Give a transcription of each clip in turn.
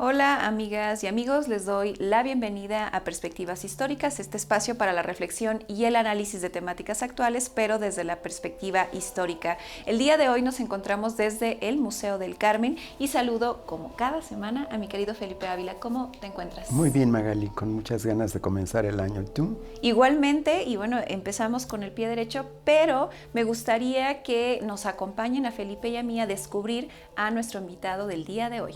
Hola amigas y amigos, les doy la bienvenida a Perspectivas Históricas, este espacio para la reflexión y el análisis de temáticas actuales, pero desde la perspectiva histórica. El día de hoy nos encontramos desde el Museo del Carmen y saludo, como cada semana, a mi querido Felipe Ávila. ¿Cómo te encuentras? Muy bien, Magali, con muchas ganas de comenzar el año. ¿Tú? Igualmente, y bueno, empezamos con el pie derecho, pero me gustaría que nos acompañen a Felipe y a mí a descubrir a nuestro invitado del día de hoy.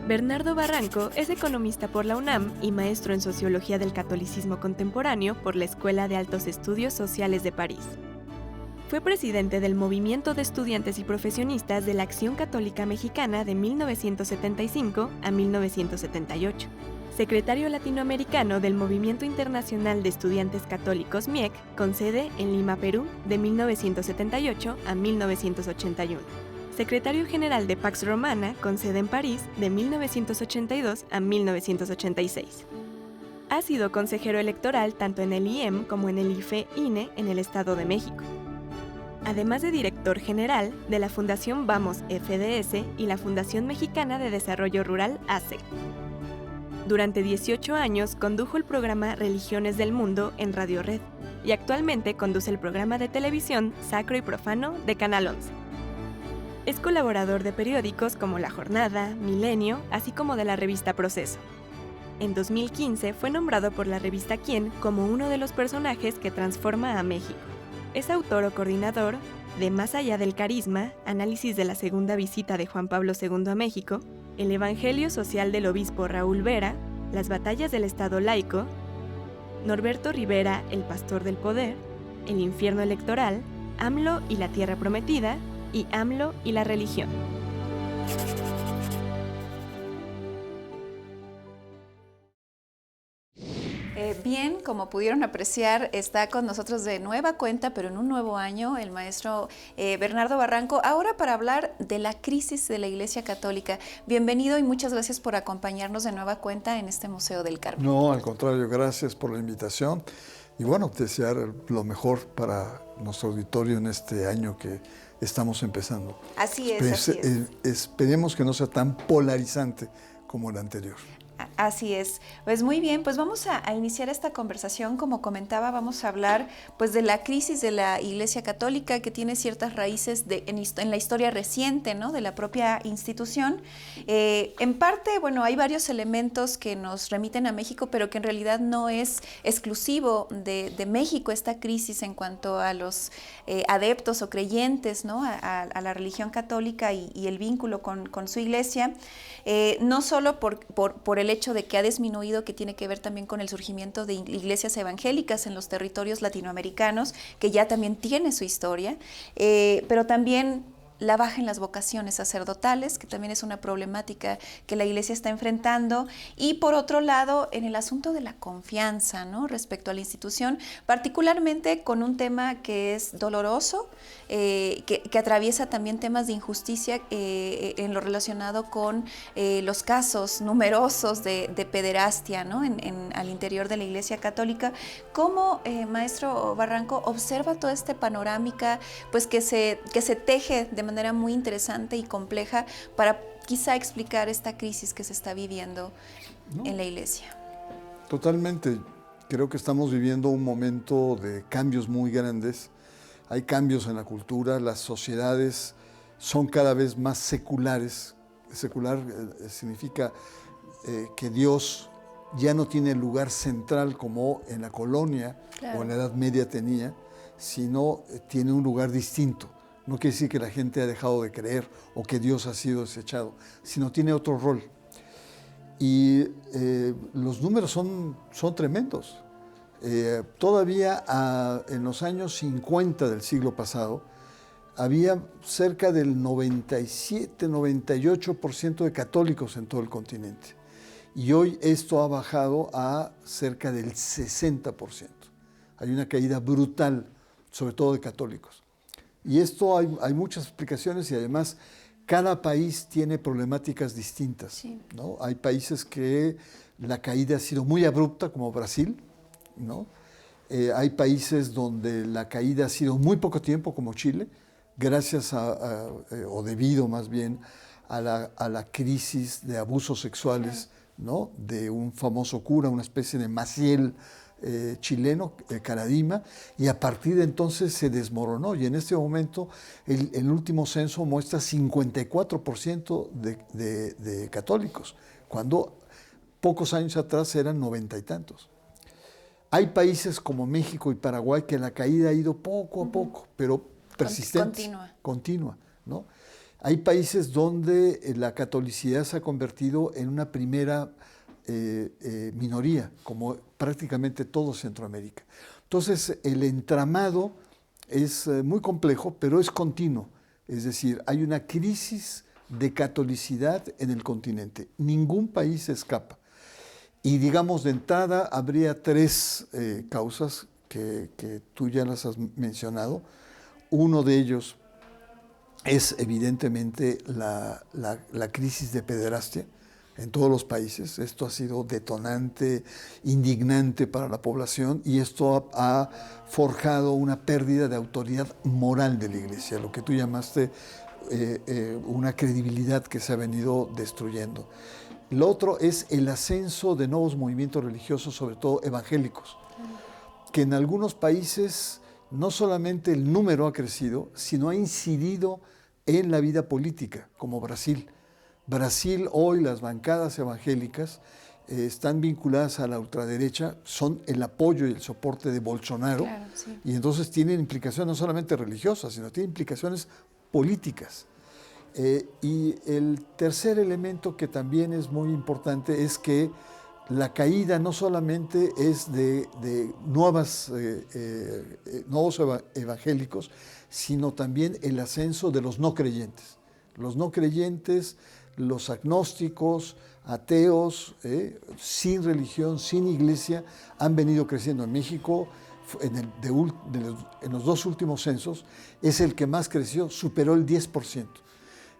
Bernardo Barranco es economista por la UNAM y maestro en Sociología del Catolicismo Contemporáneo por la Escuela de Altos Estudios Sociales de París. Fue presidente del Movimiento de Estudiantes y Profesionistas de la Acción Católica Mexicana de 1975 a 1978, secretario latinoamericano del Movimiento Internacional de Estudiantes Católicos MIEC, con sede en Lima, Perú, de 1978 a 1981. Secretario general de Pax Romana, con sede en París, de 1982 a 1986. Ha sido consejero electoral tanto en el IEM como en el IFE-INE en el Estado de México. Además de director general de la Fundación Vamos FDS y la Fundación Mexicana de Desarrollo Rural ACE. Durante 18 años condujo el programa Religiones del Mundo en Radio Red y actualmente conduce el programa de televisión Sacro y Profano de Canal 11. Es colaborador de periódicos como La Jornada, Milenio, así como de la revista Proceso. En 2015 fue nombrado por la revista Quién como uno de los personajes que transforma a México. Es autor o coordinador de Más allá del carisma, análisis de la segunda visita de Juan Pablo II a México, El Evangelio Social del obispo Raúl Vera, Las batallas del Estado laico, Norberto Rivera, El pastor del poder, El infierno electoral, AMLO y la tierra prometida, y AMLO y la religión. Bien, como pudieron apreciar, está con nosotros de nueva cuenta, pero en un nuevo año, el maestro Bernardo Barranco, ahora para hablar de la crisis de la Iglesia Católica. Bienvenido y muchas gracias por acompañarnos de nueva cuenta en este Museo del Carmen. No, al contrario, gracias por la invitación y bueno, desear lo mejor para nuestro auditorio en este año que estamos empezando. Así es. Esperemos que no sea tan polarizante como el anterior. Así es. Pues muy bien, pues vamos a iniciar esta conversación. Como comentaba, vamos a hablar pues de la crisis de la Iglesia Católica, que tiene ciertas raíces en la historia reciente, ¿no?, de la propia institución. En parte, bueno, hay varios elementos que nos remiten a México, pero que en realidad no es exclusivo de México esta crisis en cuanto a los adeptos o creyentes, ¿no?, a la religión católica y el vínculo con su iglesia. No solo por el hecho de que ha disminuido, que tiene que ver también con el surgimiento de iglesias evangélicas en los territorios latinoamericanos, que ya también tiene su historia, pero también la baja en las vocaciones sacerdotales, que también es una problemática que la Iglesia está enfrentando, y por otro lado, en el asunto de la confianza, ¿no?, respecto a la institución, particularmente con un tema que es doloroso, que atraviesa también temas de injusticia en lo relacionado con los casos numerosos de pederastia, ¿no?, al interior de la Iglesia Católica. ¿Cómo, maestro Barranco, observa toda esta panorámica pues, que se teje de manera muy interesante y compleja para quizá explicar esta crisis que se está viviendo en la Iglesia? Totalmente. Creo que estamos viviendo un momento de cambios muy grandes. Hay cambios en la cultura, las sociedades son cada vez más seculares, secular significa que Dios ya no tiene el lugar central como en la colonia o en la Edad Media tenía, sino tiene un lugar distinto. No quiere decir que la gente ha dejado de creer o que Dios ha sido desechado, sino tiene otro rol. Y los números son tremendos. Todavía en los años 50 del siglo pasado, había cerca del 97-98% de católicos en todo el continente. Y hoy esto ha bajado a cerca del 60%. Hay una caída brutal, sobre todo de católicos. Y esto hay muchas explicaciones y además cada país tiene problemáticas distintas, sí, ¿no? Hay países que la caída ha sido muy abrupta, como Brasil, ¿no? Hay países donde la caída ha sido muy poco tiempo, como Chile, gracias o debido más bien a la crisis de abusos sexuales, ¿no? De un famoso cura, una especie de Maciel chileno, Caradima, y a partir de entonces se desmoronó. Y en este momento el último censo muestra 54% de católicos, cuando pocos años atrás eran 90 y tantos. Hay países como México y Paraguay que la caída ha ido poco a poco, pero persistente, continua, ¿no? Hay países donde la catolicidad se ha convertido en una primera minoría, como prácticamente todo Centroamérica. Entonces, el entramado es muy complejo, pero es continuo. Es decir, hay una crisis de catolicidad en el continente. Ningún país se escapa. Y digamos, de entrada, habría tres causas que tú ya las has mencionado. Uno de ellos es evidentemente la crisis de pederastia en todos los países. Esto ha sido detonante, indignante para la población, y esto ha forjado una pérdida de autoridad moral de la Iglesia, lo que tú llamaste una credibilidad que se ha venido destruyendo. Lo otro es el ascenso de nuevos movimientos religiosos, sobre todo evangélicos, que en algunos países no solamente el número ha crecido, sino ha incidido en la vida política, como Brasil. Brasil hoy, las bancadas evangélicas están vinculadas a la ultraderecha, son el apoyo y el soporte de Bolsonaro, claro, sí, y entonces tienen implicaciones no solamente religiosas, sino tienen implicaciones políticas. Y el tercer elemento que también es muy importante es que la caída no solamente es de nuevos evangélicos, sino también el ascenso de los no creyentes. Los no creyentes, los agnósticos, ateos, sin religión, sin iglesia, han venido creciendo. En México, en los dos últimos censos, es el que más creció, superó el 10%.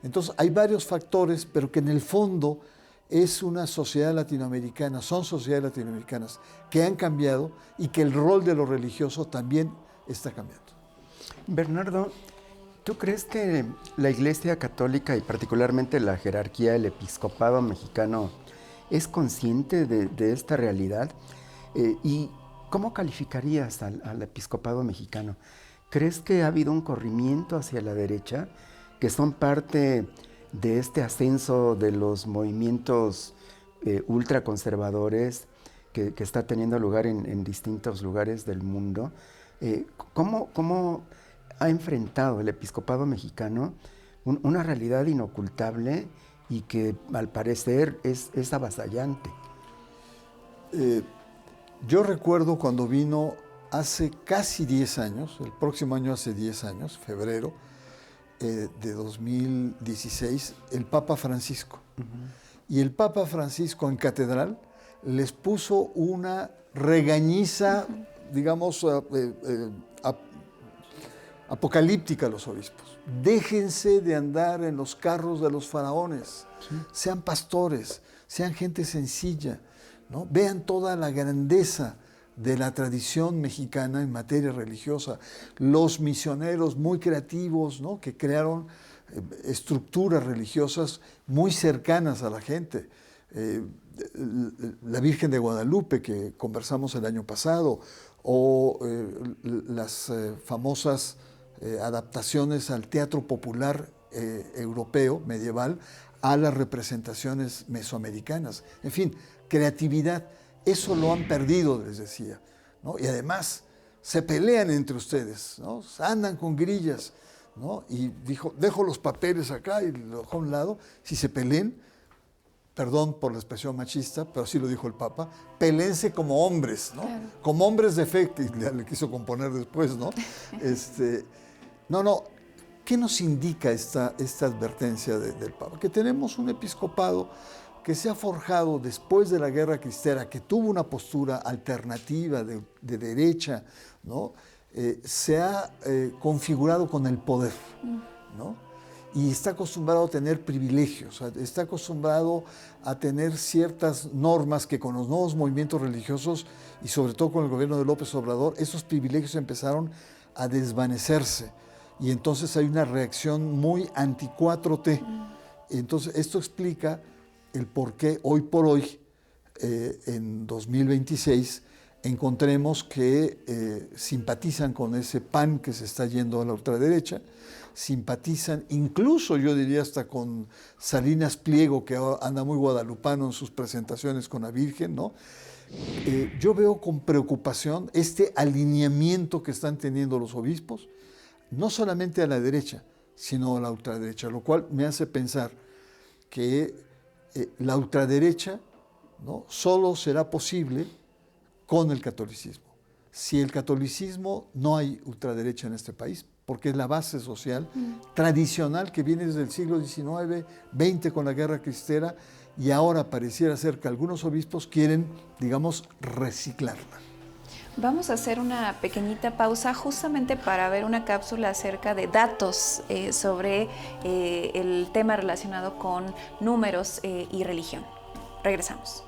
Entonces, hay varios factores, pero que en el fondo es una sociedad latinoamericana, son sociedades latinoamericanas que han cambiado y que el rol de lo religioso también está cambiando. Bernardo, ¿tú crees que la Iglesia Católica y particularmente la jerarquía, el episcopado mexicano, es consciente de esta realidad? ¿Y cómo calificarías al episcopado mexicano? ¿Crees que ha habido un corrimiento hacia la derecha, que son parte de este ascenso de los movimientos ultraconservadores que está teniendo lugar en distintos lugares del mundo? ¿Cómo ha enfrentado el episcopado mexicano una realidad inocultable y que al parecer es avasallante? Yo recuerdo cuando vino hace casi 10 años, el próximo año hace 10 años, febrero de 2016, el Papa Francisco. Y el Papa Francisco en catedral les puso una regañiza, digamos, apocalíptica a los obispos. Déjense de andar en los carros de los faraones, sí, sean pastores, sean gente sencilla, ¿no? Vean toda la grandeza de la tradición mexicana en materia religiosa, los misioneros muy creativos, ¿no? Que crearon estructuras religiosas muy cercanas a la gente. La Virgen de Guadalupe, que conversamos el año pasado, o las famosas adaptaciones al teatro popular europeo medieval, a las representaciones mesoamericanas. En fin, creatividad. Eso lo han perdido, les decía, ¿no? Y además se pelean entre ustedes, ¿no? Andan con grillas, ¿no? Y dijo, dejo los papeles acá y lo dejo a un lado. Si se peleen, perdón por la expresión machista, pero así lo dijo el Papa, pelense como hombres, ¿no? Claro. Como hombres de fe, que le quiso componer después, ¿no? No, ¿qué nos indica esta advertencia del Papa? Que tenemos un episcopado que se ha forjado después de la Guerra Cristera, que tuvo una postura alternativa de derecha, ¿no? Se ha configurado con el poder, ¿no? Y está acostumbrado a tener privilegios, está acostumbrado a tener ciertas normas que con los nuevos movimientos religiosos y sobre todo con el gobierno de López Obrador, esos privilegios empezaron a desvanecerse. Y entonces hay una reacción muy anti-4T. Entonces esto explica el por qué hoy por hoy, en 2026, encontremos que simpatizan con ese PAN que se está yendo a la ultraderecha, simpatizan incluso, yo diría, hasta con Salinas Pliego, que anda muy guadalupano en sus presentaciones con la Virgen, ¿no? Yo veo con preocupación este alineamiento que están teniendo los obispos, no solamente a la derecha, sino a la ultraderecha, lo cual me hace pensar que la ultraderecha, ¿no? Solo será posible con el catolicismo. Si el catolicismo, no hay ultraderecha en este país, porque es la base social tradicional que viene desde el siglo XIX, XX con la Guerra Cristera, y ahora pareciera ser que algunos obispos quieren, digamos, reciclarla. Vamos a hacer una pequeñita pausa justamente para ver una cápsula acerca de datos sobre el tema relacionado con números y religión. Regresamos.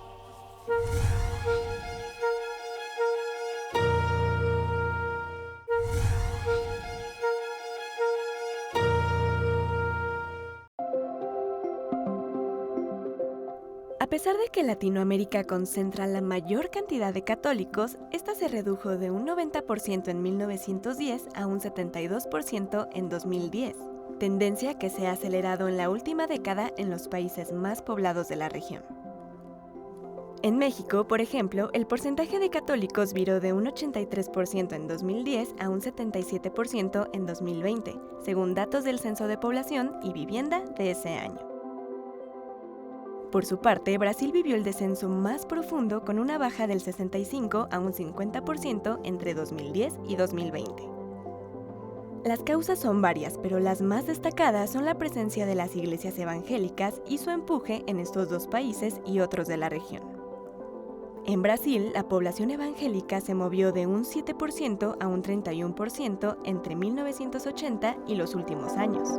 A pesar de que Latinoamérica concentra la mayor cantidad de católicos, esta se redujo de un 90% en 1910 a un 72% en 2010, tendencia que se ha acelerado en la última década en los países más poblados de la región. En México, por ejemplo, el porcentaje de católicos viró de un 83% en 2010 a un 77% en 2020, según datos del Censo de Población y Vivienda de ese año. Por su parte, Brasil vivió el descenso más profundo con una baja del 65 a un 50% entre 2010 y 2020. Las causas son varias, pero las más destacadas son la presencia de las iglesias evangélicas y su empuje en estos dos países y otros de la región. En Brasil, la población evangélica se movió de un 7% a un 31% entre 1980 y los últimos años.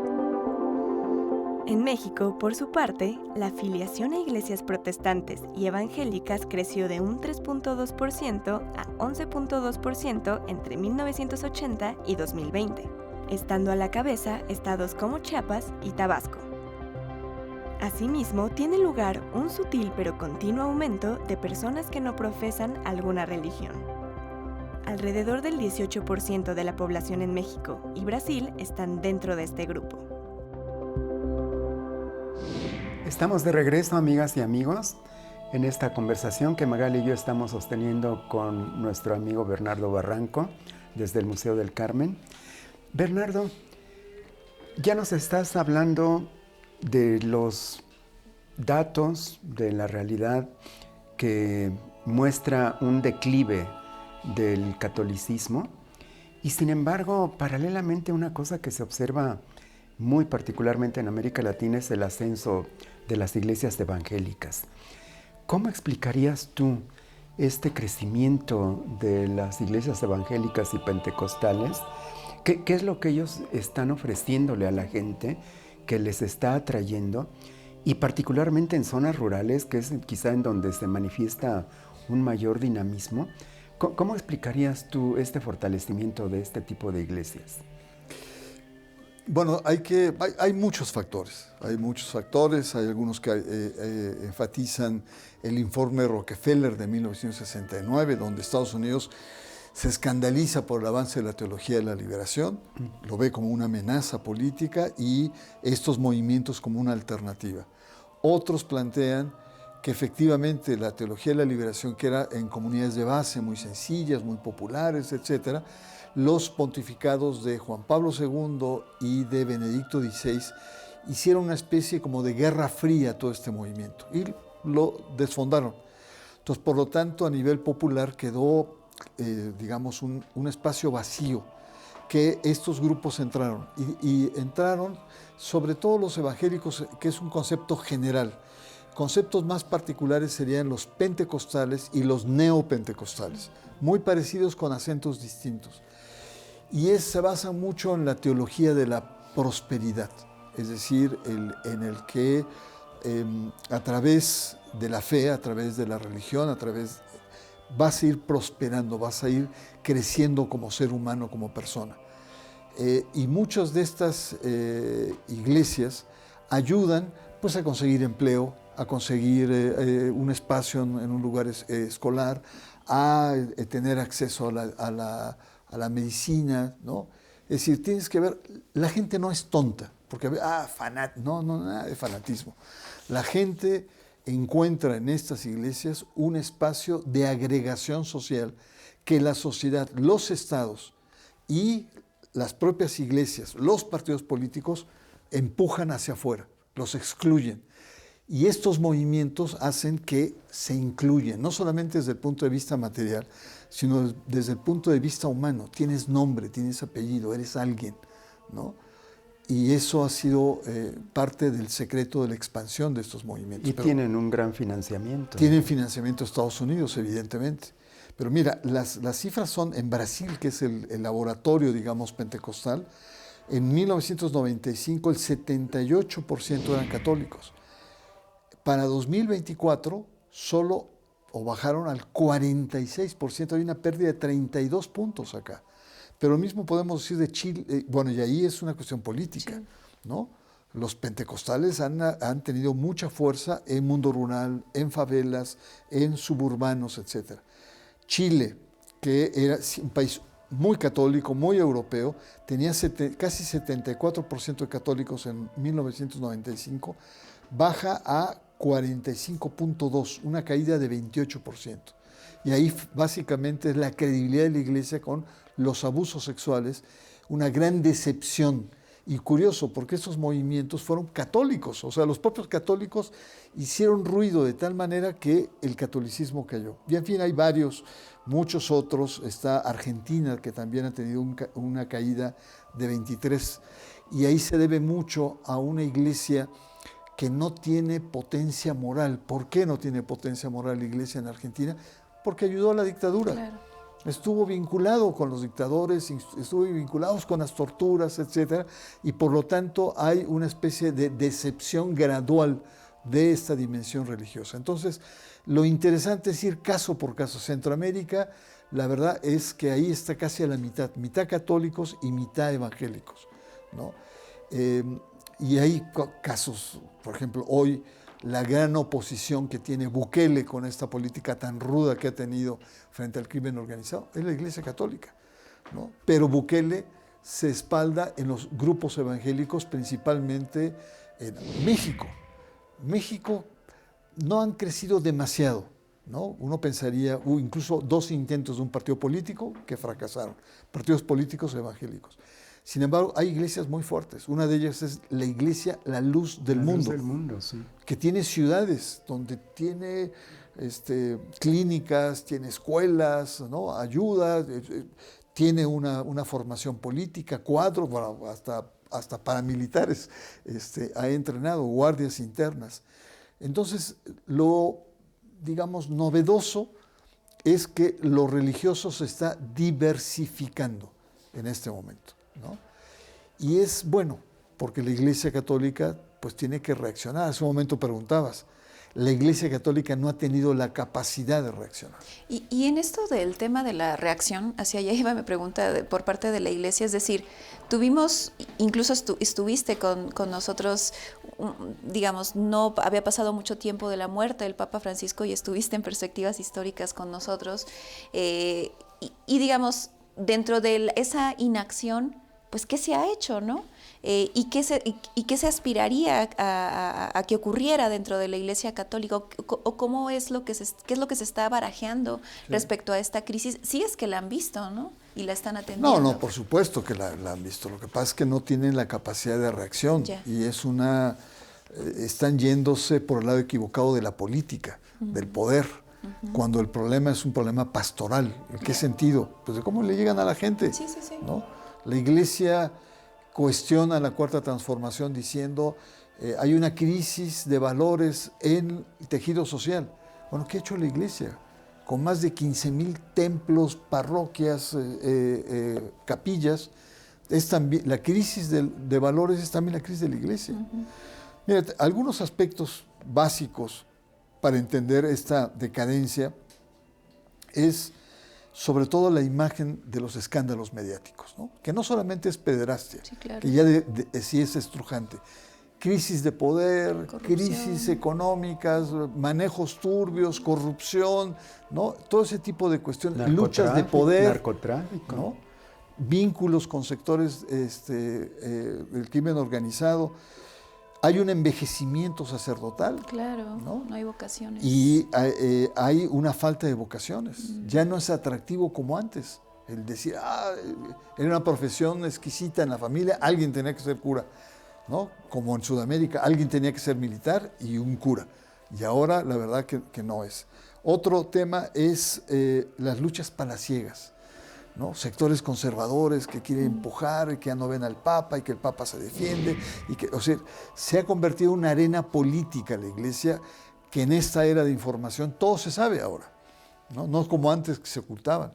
En México, por su parte, la afiliación a iglesias protestantes y evangélicas creció de un 3.2% a 11.2% entre 1980 y 2020, estando a la cabeza estados como Chiapas y Tabasco. Asimismo, tiene lugar un sutil pero continuo aumento de personas que no profesan alguna religión. Alrededor del 18% de la población en México y Brasil están dentro de este grupo. Estamos de regreso, amigas y amigos, en esta conversación que Magali y yo estamos sosteniendo con nuestro amigo Bernardo Barranco desde el Museo del Carmen. Bernardo, ya nos estás hablando de los datos de la realidad que muestra un declive del catolicismo y sin embargo, paralelamente, una cosa que se observa muy particularmente en América Latina es el ascenso de las iglesias evangélicas. ¿Cómo explicarías tú este crecimiento de las iglesias evangélicas y pentecostales? ¿Qué es lo que ellos están ofreciéndole a la gente que les está atrayendo? Y particularmente en zonas rurales, que es quizá en donde se manifiesta un mayor dinamismo. ¿Cómo explicarías tú este fortalecimiento de este tipo de iglesias? Bueno, hay muchos factores, hay algunos que enfatizan el informe Rockefeller de 1969, donde Estados Unidos se escandaliza por el avance de la teología de la liberación, lo ve como una amenaza política y estos movimientos como una alternativa. Otros plantean que efectivamente la teología de la liberación, que era en comunidades de base muy sencillas, muy populares, etcétera, los pontificados de Juan Pablo II y de Benedicto XVI hicieron una especie como de guerra fría a todo este movimiento y lo desfondaron. Entonces, por lo tanto, a nivel popular quedó, digamos, un espacio vacío que estos grupos entraron. Y entraron sobre todo los evangélicos, que es un concepto general. Conceptos más particulares serían los pentecostales y los neopentecostales, muy parecidos con acentos distintos. Y se basa mucho en la teología de la prosperidad, es decir, en el que a través de la fe, a través de la religión, vas a ir prosperando, vas a ir creciendo como ser humano, como persona. Y muchas de estas iglesias ayudan pues, a conseguir empleo, a conseguir un espacio en un lugar escolar, a tener acceso a la medicina, ¿no? Es decir, tienes que ver, la gente no es tonta, porque no, nada de fanatismo. La gente encuentra en estas iglesias un espacio de agregación social que la sociedad, los estados y las propias iglesias, los partidos políticos empujan hacia afuera, los excluyen. Y estos movimientos hacen que se incluyen, no solamente desde el punto de vista material, sino desde el punto de vista humano. Tienes nombre, tienes apellido, eres alguien, ¿no? Y eso ha sido parte del secreto de la expansión de estos movimientos. Y tienen un gran financiamiento. Tienen financiamiento de Estados Unidos, evidentemente. Pero mira, las cifras son en Brasil, que es el laboratorio, digamos, pentecostal. En 1995 el 78% eran católicos. Para 2024 solo bajaron al 46%, hay una pérdida de 32 puntos acá. Pero lo mismo podemos decir de Chile, bueno, y ahí es una cuestión política, ¿no? Los pentecostales han tenido mucha fuerza en mundo rural, en favelas, en suburbanos, etc. Chile, que era un país muy católico, muy europeo, tenía casi 74% de católicos en 1995, baja a 45.2%, una caída de 28%. Y ahí básicamente es la credibilidad de la Iglesia con los abusos sexuales, una gran decepción. Y curioso, porque estos movimientos fueron católicos, o sea, los propios católicos hicieron ruido de tal manera que el catolicismo cayó. Y en fin, hay muchos otros. Está Argentina, que también ha tenido una caída de 23%, y ahí se debe mucho a una iglesia que no tiene potencia moral. ¿Por qué no tiene potencia moral la iglesia en Argentina? Porque ayudó a la dictadura. Claro. Estuvo vinculado con los dictadores, estuvo vinculado con las torturas, etc. Y por lo tanto hay una especie de decepción gradual de esta dimensión religiosa. Entonces, lo interesante es ir caso por caso. Centroamérica, la verdad es que ahí está casi a la mitad católicos y mitad evangélicos, ¿no? Y hay casos, por ejemplo, hoy la gran oposición que tiene Bukele con esta política tan ruda que ha tenido frente al crimen organizado es la Iglesia Católica, ¿no? Pero Bukele se espalda en los grupos evangélicos, principalmente en México. México no han crecido demasiado, ¿no? Uno pensaría, incluso 2 intentos de un partido político que fracasaron, partidos políticos evangélicos. Sin embargo, hay iglesias muy fuertes. Una de ellas es la iglesia La Luz del Mundo. La Luz del Mundo, sí. Que tiene ciudades donde tiene clínicas, tiene escuelas, ¿no? Ayuda, tiene una formación política, cuadros, bueno, hasta paramilitares ha entrenado, guardias internas. Entonces, lo, digamos, novedoso es que lo religioso se está diversificando en este momento, ¿no? Y es bueno, porque la Iglesia Católica pues tiene que reaccionar. Hace un momento preguntabas, la Iglesia Católica no ha tenido la capacidad de reaccionar. Y en esto del tema de la reacción, hacia allá iba mi pregunta por parte de la Iglesia, es decir, incluso estuviste con nosotros, digamos, no había pasado mucho tiempo de la muerte del Papa Francisco y estuviste en perspectivas históricas con nosotros, y digamos, dentro de esa inacción, pues, ¿qué se ha hecho, no? ¿Y qué se aspiraría a que ocurriera dentro de la Iglesia Católica? ¿O cómo es qué es lo que se está barajeando respecto a esta crisis? Si es que la han visto, ¿no? Y la están atendiendo. No, por supuesto que la han visto. Lo que pasa es que no tienen la capacidad de reacción. Ya. Y están yéndose por el lado equivocado de la política, del poder, cuando el problema es un problema pastoral. ¿En qué sentido? Pues de cómo le llegan a la gente. Sí. ¿No? La Iglesia cuestiona la Cuarta Transformación diciendo hay una crisis de valores en el tejido social. Bueno, ¿qué ha hecho la Iglesia? Con más de 15,000 templos, parroquias, capillas, es también, la crisis de valores es también la crisis de la Iglesia. Mira, algunos aspectos básicos para entender esta decadencia es sobre todo la imagen de los escándalos mediáticos, ¿no? Que no solamente es pederastia, Sí, claro. que ya sí es estrujante. Crisis de poder, Corrupción. crisis económicas, manejos turbios, corrupción, ¿no? Todo ese tipo de cuestiones, luchas de poder, narcotráfico, ¿no? Vínculos con sectores del crimen organizado. Hay un envejecimiento sacerdotal. Claro, ¿no? no hay vocaciones. Y hay una falta de vocaciones. Ya no es atractivo como antes. El decir, era una profesión exquisita en la familia, alguien tenía que ser cura, ¿no? Como en Sudamérica, alguien tenía que ser militar y un cura. Y ahora la verdad que no es. Otro tema es las luchas palaciegas, ¿no? Sectores conservadores que quieren empujar y que ya no ven al Papa y que el Papa se defiende. O sea, se ha convertido en una arena política la Iglesia que en esta era de información todo se sabe ahora, ¿no? No como antes que se ocultaban.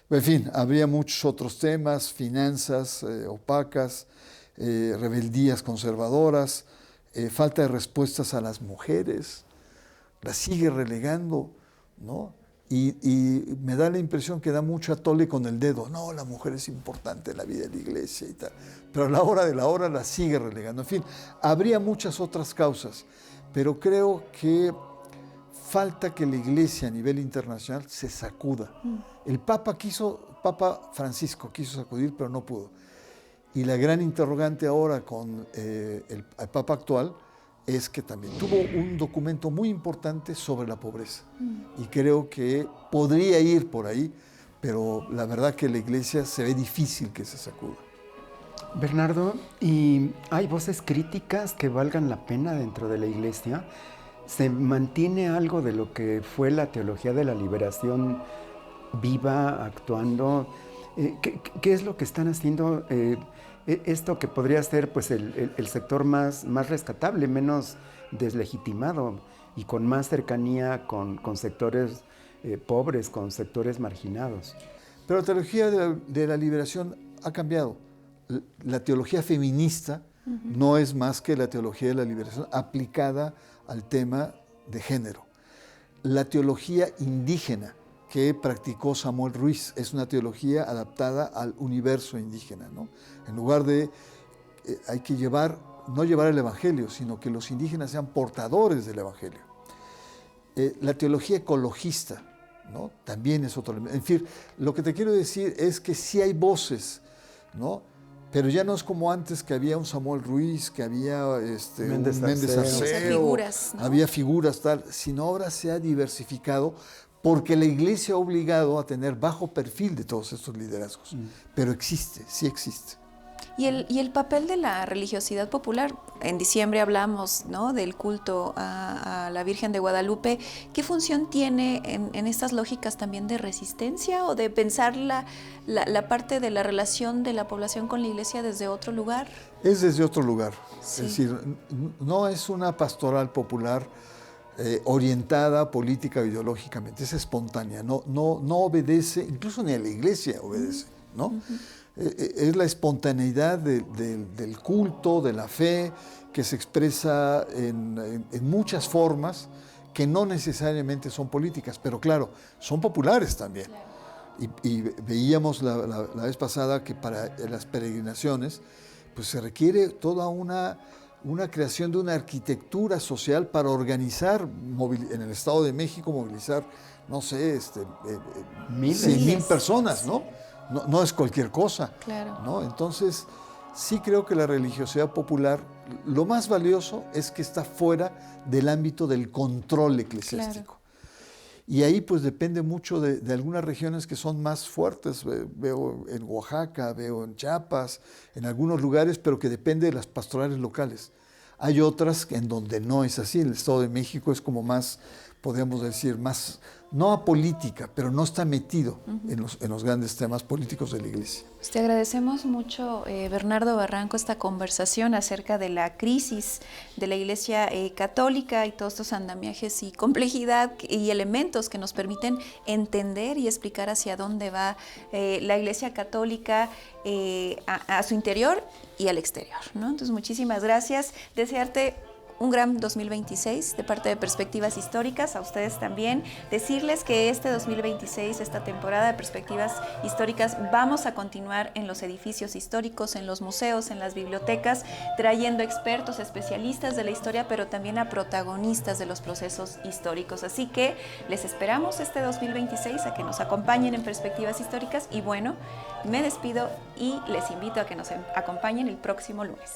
En fin, habría muchos otros temas, finanzas opacas, rebeldías conservadoras, falta de respuestas a las mujeres, las sigue relegando, ¿no? Y me da la impresión que da mucho atole con el dedo. No, la mujer es importante en la vida de la Iglesia y tal. Pero a la hora de la hora la sigue relegando. En fin, habría muchas otras causas, pero creo que falta que la Iglesia a nivel internacional se sacuda. El Papa Francisco quiso sacudir, pero no pudo. Y la gran interrogante ahora con el Papa actual es que también tuvo un documento muy importante sobre la pobreza. Y creo que podría ir por ahí, pero la verdad que la Iglesia se ve difícil que se sacuda. Bernardo, ¿y hay voces críticas que valgan la pena dentro de la Iglesia? ¿Se mantiene algo de lo que fue la teología de la liberación viva, actuando? ¿Qué es lo que están haciendo? Esto que podría ser pues, el sector más rescatable, menos deslegitimado y con más cercanía con sectores pobres, con sectores marginados. Pero la teología de la liberación ha cambiado. La teología feminista no es más que la teología de la liberación aplicada al tema de género. La teología indígena que practicó Samuel Ruiz es una teología adaptada al universo indígena, ¿no? En lugar de, hay que no llevar el evangelio, sino que los indígenas sean portadores del evangelio. La teología ecologista, ¿no? También es otro elemento. En fin, lo que te quiero decir es que sí hay voces, ¿no? Pero ya no es como antes, que había un Samuel Ruiz, que había Méndez un Méndez Arceo. Arceo, Figuras, ¿no? había figuras tal, sino ahora se ha diversificado porque la Iglesia ha obligado a tener bajo perfil de todos estos liderazgos. Pero existe, sí existe. Y el papel de la religiosidad popular. En diciembre hablamos, ¿no?, del culto a la Virgen de Guadalupe. ¿Qué función tiene en estas lógicas también de resistencia o de pensar la parte de la relación de la población con la Iglesia desde otro lugar? Es desde otro lugar. Sí. Es decir, no es una pastoral popular orientada política o ideológicamente, es espontánea, no obedece, incluso ni a la Iglesia obedece, ¿no? Es la espontaneidad del culto, de la fe, que se expresa en muchas formas que no necesariamente son políticas, pero claro, son populares también. Y veíamos la vez pasada que para las peregrinaciones pues se requiere toda una creación de una arquitectura social para organizar, en el Estado de México, movilizar, no sé, 100,000 personas, ¿no? No es cualquier cosa, Claro. ¿no? Entonces, Sí creo que la religiosidad popular, lo más valioso es que está fuera del ámbito del control eclesiástico. Claro. Y ahí pues depende mucho de algunas regiones que son más fuertes. Veo en Oaxaca, veo en Chiapas, en algunos lugares, pero que depende de las pastorales locales. Hay otras en donde no es así. El Estado de México es como más, podríamos decir, más, no apolítica, pero no está metido en los grandes temas políticos de la Iglesia. Pues te agradecemos mucho, Bernardo Barranco, esta conversación acerca de la crisis de la Iglesia Católica y todos estos andamiajes y complejidad y elementos que nos permiten entender y explicar hacia dónde va la Iglesia Católica a su interior y al exterior, ¿no? Entonces, muchísimas gracias. Desearte un gran 2026 de parte de Perspectivas Históricas, a ustedes también. Decirles que este 2026, esta temporada de Perspectivas Históricas, vamos a continuar en los edificios históricos, en los museos, en las bibliotecas, trayendo expertos, especialistas de la historia, pero también a protagonistas de los procesos históricos. Así que les esperamos este 2026 a que nos acompañen en Perspectivas Históricas y bueno, me despido y les invito a que nos acompañen el próximo lunes.